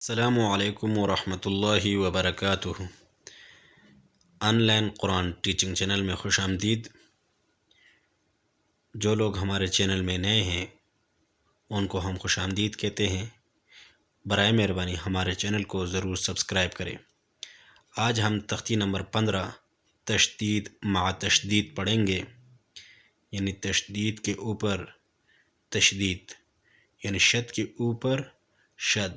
السلام علیکم ورحمۃ اللہ وبرکاتہ۔ On line Quran teaching channel میں خوش آمدید۔ جو لوگ ہمارے چینل میں نئے ہیں ان کو ہم خوش آمدید کہتے ہیں۔ برائے مہربانی ہمارے چینل کو ضرور سبسکرائب کریں۔ آج ہم تختی نمبر 15 تشدید مع تشدید پڑھیں گے، یعنی تشدید کے اوپر تشدید، یعنی شد کے اوپر شد۔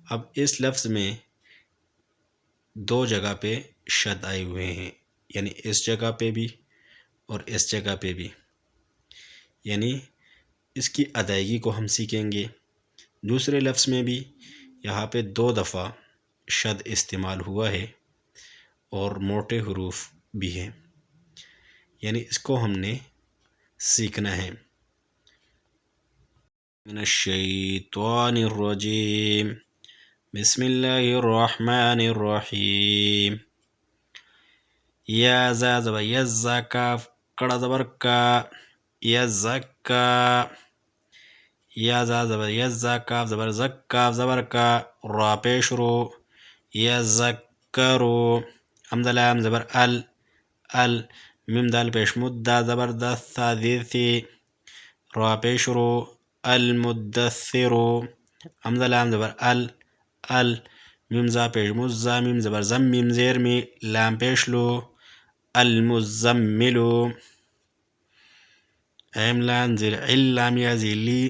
اب اس لفظ میں دو جگہ پہ شد آئے ہوئے ہیں، یعنی اس جگہ پہ بھی اور اس جگہ پہ بھی، یعنی اس کی ادائیگی کو ہم سیکھیں گے۔ دوسرے لفظ میں بھی یہاں پہ 2 دفعہ شد استعمال ہوا ہے اور موٹے حروف بھی ہیں، یعنی اس کو ہم نے سیکھنا ہے۔ من الشیطان الرجیم، بسم اللہ الرحمن الرحیم۔ یا زا زبر یزا، کاف کڑا زبر کا، یزکا۔ یا زا زبر یزا، کاف زبر زک، کاف زبر کا، را پیش رو، یزکرو۔ حمزہ لام زبر ال، ال۔ میم دال پیش مدہ زبر دث، ثا ذی ثی، را پیش رو، المدثرو۔ حمزہ لام زبر ال، ال۔ میم زا پیش مزہ، میم زبر زم، میم زیر می، لام پیش لو، المزملو۔ عین لام زیر عل، لام یا زیر لی،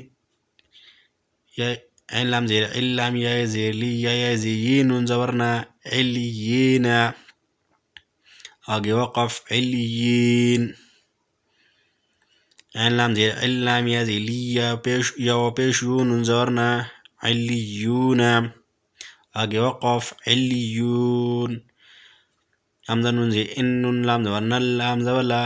عین لام زیر عل، لام یا زیر لی، یا زین، نون زبرنا، علیین۔ آگے وقف، علیین۔ عین لام زیر عل، لام یا زیر لی، یا پیش یو، نون زبرنا، علیون۔ آگے وقف، علیون۔ حمزہ نون زیر ان، نون لام زبر نل، لام زبر لا،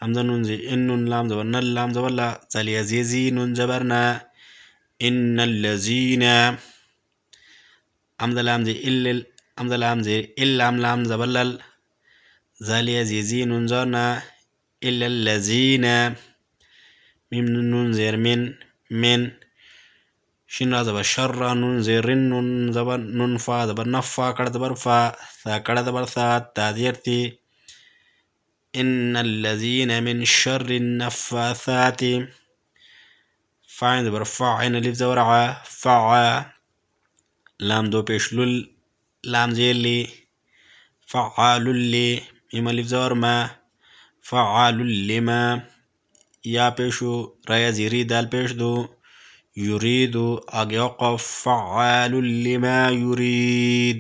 حمزہ نون زیر ان، نون لام زبر نل، لام زبر لا، زالی زیزی، نون زبرنا، ان الذین۔ حمزہ لام زیر ال، حمزہ لام زیر ال، لام زبر لل، زالی زیزی، نون زبرنا، الا الذین۔ میم نون زیر من، من۔ شین را زبر شر، نون زیر رن، نون زبر نون فا زبر نفا، کڑ زبر فا، ثا کڑ زبر ثا، تا زیر تی، ان الذین من شر النفاثات۔ فا زبر فا، عین الف زبر ع، فع۔ لام دو پیش لل، لام زیر لی، فعال لی۔ میم الف زبر ما، فعال لما۔ یا پیشو، را زیری، دال پیش دو، یرید۔ آگے وقف، فعال لما یرید۔